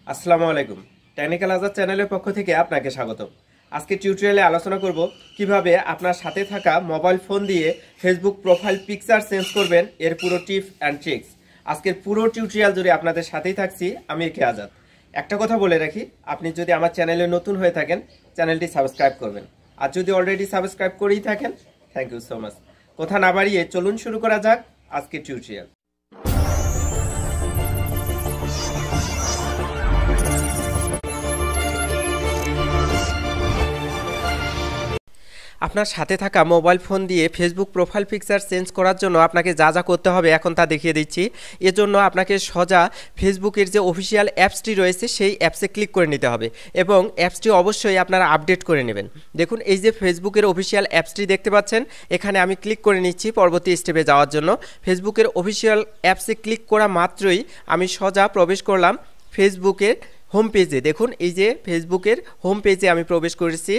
আসসালামু আলাইকুম। টেকনিক্যাল আজাদ চ্যানেলের পক্ষ থেকে আপনাকে স্বাগত। আজকে টিউটোরিয়ালে আলোচনা করব কিভাবে আপনার সাথে থাকা মোবাইল ফোন দিয়ে ফেসবুক প্রোফাইল পিকচার চেঞ্জ করবেন, এর পুরো টিপস অ্যান্ড ট্রিক্স। আজকের পুরো টিউটোরিয়াল জুড়ে আপনাদের সাথেই থাকছি আমি আজাদ। একটা কথা বলে রাখি, আপনি যদি আমার চ্যানেলে নতুন হয়ে থাকেন চ্যানেলটি সাবস্ক্রাইব করবেন, আর যদি অলরেডি সাবস্ক্রাইব করেই থাকেন থ্যাংক ইউ সো মাচ। কথা না বাড়িয়ে চলুন শুরু করা যাক আজকের টিউটোরিয়াল। আপনার সাথে থাকা মোবাইল ফোন দিয়ে ফেসবুক প্রোফাইল পিকচার চেঞ্জ করার জন্য আপনাকে যা যা করতে হবে এখন তা দেখিয়ে দিচ্ছি। এজন্য আপনাকে সোজা ফেসবুকের যে অফিসিয়াল অ্যাপসটি রয়েছে সেই অ্যাপসে ক্লিক করে নিতে হবে এবং অ্যাপসটি অবশ্যই আপনারা আপডেট করে নেবেন। দেখুন, এই যে ফেসবুকের অফিসিয়াল অ্যাপসটি দেখতে পাচ্ছেন, এখানে আমি ক্লিক করে নিচ্ছি পরবর্তী স্টেপে যাওয়ার জন্য। ফেসবুকের অফিসিয়াল অ্যাপসে ক্লিক করা মাত্রই আমি সোজা প্রবেশ করলাম ফেসবুকের হোম পেজে। দেখুন, এই যে ফেসবুকের হোম পেজে আমি প্রবেশ করেছি।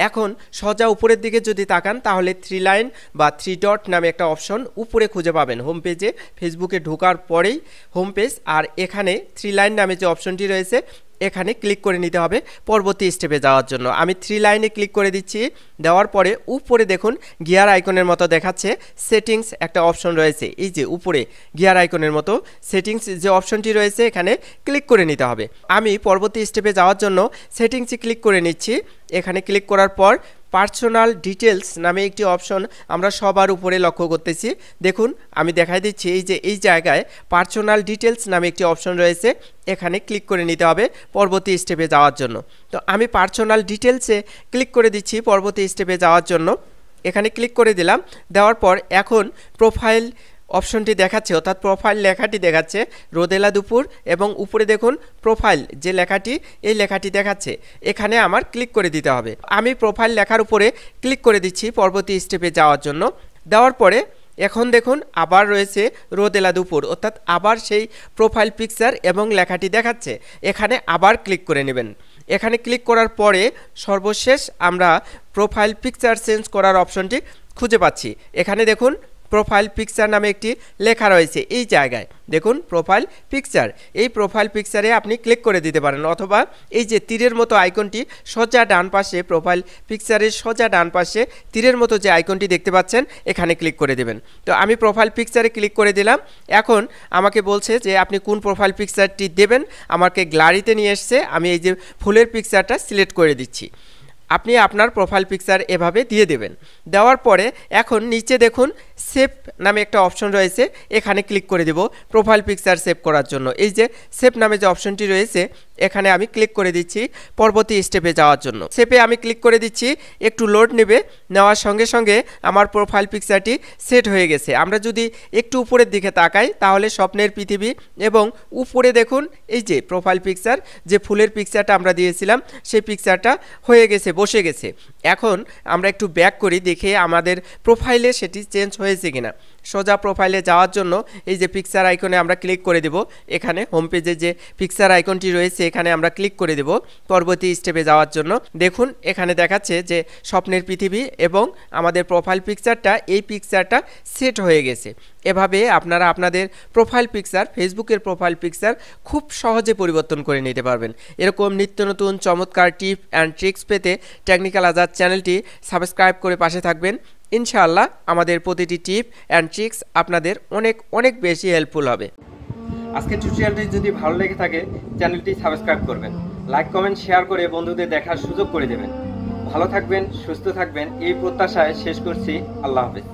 এখন সোজা উপরের দিকে যদি তাকান তাহলে 3 লাইন বা 3 ডট নামে একটা অপশন উপরে খুঁজে পাবেন হোম পেজে। ফেসবুকে ঢোকার পরেই হোম পেজ, আর এখানে 3 লাইন নামে যে অপশনটি রয়েছে এখানে ক্লিক করে নিতে হবে পরবর্তী স্টেপে যাওয়ার জন্য। আমি 3 লাইনে ক্লিক করে দিচ্ছি। দেওয়ার পরে উপরে দেখুন গিয়ার আইকনের মতো দেখাচ্ছে সেটিংস একটা অপশন রয়েছে। এই যে উপরে গিয়ার আইকনের মতো সেটিংস যে অপশনটি রয়েছে এখানে ক্লিক করে নিতে হবে। আমি পরবর্তী স্টেপে যাওয়ার জন্য সেটিংসে ক্লিক করে নিচ্ছি। এখানে ক্লিক করার পর পার্সোনাল ডিটেলস নামে একটি অপশন আমরা সবার উপরে লক্ষ্য করতেছি। দেখুন, আমি দেখাই দিচ্ছি, এই যে এই জায়গায় পার্সোনাল ডিটেলস নামে একটি অপশন রয়েছে, এখানে ক্লিক করে নিতে হবে পরবর্তী স্টেপে যাওয়ার জন্য। তো আমি পার্সোনাল ডিটেলসে ক্লিক করে দিচ্ছি পরবর্তী স্টেপে যাওয়ার জন্য। এখানে ক্লিক করে দিলাম। দেওয়ার পর এখন প্রোফাইল অপশনটি দেখাচ্ছে, অর্থাৎ প্রোফাইল লেখাটি দেখাচ্ছে রোদেলা দুপুর, এবং উপরে দেখুন প্রোফাইল যে লেখাটি এই লেখাটি দেখাচ্ছে। এখানে আমার ক্লিক করে দিতে হবে। আমি প্রোফাইল লেখার উপরে ক্লিক করে দিচ্ছি পরবর্তী স্টেপে যাওয়ার জন্য। দেওয়ার পরে এখন দেখুন আবার রয়েছে রোদেলা দুপুর, অর্থাৎ আবার সেই প্রোফাইল পিকচার এবং লেখাটি দেখাচ্ছে। এখানে আবার ক্লিক করে নেবেন। এখানে ক্লিক করার পরে সর্বশেষ আমরা প্রোফাইল পিকচার চেঞ্জ করার অপশনটি খুঁজে পাচ্ছি। এখানে দেখুন প্রোফাইল পিকচার নামে একটি লেখা রয়েছে এই জায়গায়। দেখুন প্রোফাইল পিকচার, এই প্রোফাইল পিকচারে আপনি ক্লিক করে দিতে পারেন, অথবা এই যে তীরের মতো আইকনটি সোজা ডান পাশে, প্রোফাইল পিকচারের সোজা ডান পাশে তীরের মতো যে আইকনটি দেখতে পাচ্ছেন এখানে ক্লিক করে দেবেন। তো আমি প্রোফাইল পিকচারে ক্লিক করে দিলাম। এখন আমাকে বলছে যে আপনি কোন প্রোফাইল পিকচারটি দেবেন, আমাকে গ্যালারিতে নিয়ে এসছে। আমি এই যে ফুলের পিকচারটা সিলেক্ট করে দিচ্ছি। আপনি আপনার প্রোফাইল পিকচার এভাবে দিয়ে দেবেন। দেওয়ার পরে এখন নিচে দেখুন সেভ নামে একটা অপশন রয়েছে, এখানে ক্লিক করে দেব প্রোফাইল পিকচার সেভ করার জন্য। এই যে সেভ নামে যে অপশনটি রয়েছে এখানে আমি ক্লিক করে দিচ্ছি পরবর্তী স্টেপে যাওয়ার জন্য। সেভে আমি ক্লিক করে দিচ্ছি, একটু লোড নেবে। নেওয়ার সঙ্গে সঙ্গে আমার প্রোফাইল পিকচারটি সেট হয়ে গেছে। আমরা যদি একটু উপরের দিকে তাকাই তাহলে স্বপ্নের পৃথিবী, এবং উপরে দেখুন এই যে প্রোফাইল পিকচার, যে ফুলের পিকচারটা আমরা দিয়েছিলাম সেই পিকচারটা হয়ে গেছে, বসে গেছে। এখন আমরা একটু ব্যাক করি, দেখে আমাদের প্রোফাইলে সেটি চেঞ্জ হয়েছে কিনা। সোজা প্রোফাইলে যাওয়ার জন্য এই যে পিকচার আইকনে আমরা ক্লিক করে দেব। এখানে হোম পেজে যে পিকচার আইকনটি রয়েছে এখানে আমরা ক্লিক করে দেব পরবর্তী স্টেপে যাওয়ার জন্য। দেখুন এখানে দেখাচ্ছে যে স্বপ্নের পৃথিবী এবং আমাদের প্রোফাইল পিকচারটা, এই পিকচারটা সেট হয়ে গেছে। এভাবে আপনারা আপনাদের প্রোফাইল পিকচার, ফেসবুকের প্রোফাইল পিকচার খুব সহজে পরিবর্তন করে নিতে পারবেন। এরকম নিত্য নতুন চমৎকার টিপ অ্যান্ড ট্রিক্স পেতে টেকনিক্যাল আজাদ চ্যানেলটি সাবস্ক্রাইব করে পাশে থাকবেন। ইনশাআল্লাহ আমাদের প্রতিটি টিপ অ্যান্ড ট্রিক্স আপনাদের অনেক অনেক বেশি হেল্পফুল হবে। আজকের টিউটোরিয়ালটি যদি ভালো লেগে থাকে চ্যানেলটি সাবস্ক্রাইব করবেন, লাইক কমেন্ট শেয়ার করে বন্ধুদের দেখার সুযোগ করে দেবেন। ভালো থাকবেন, সুস্থ থাকবেন, এই প্রত্যাশায় শেষ করছি। আল্লাহ হাফেজ।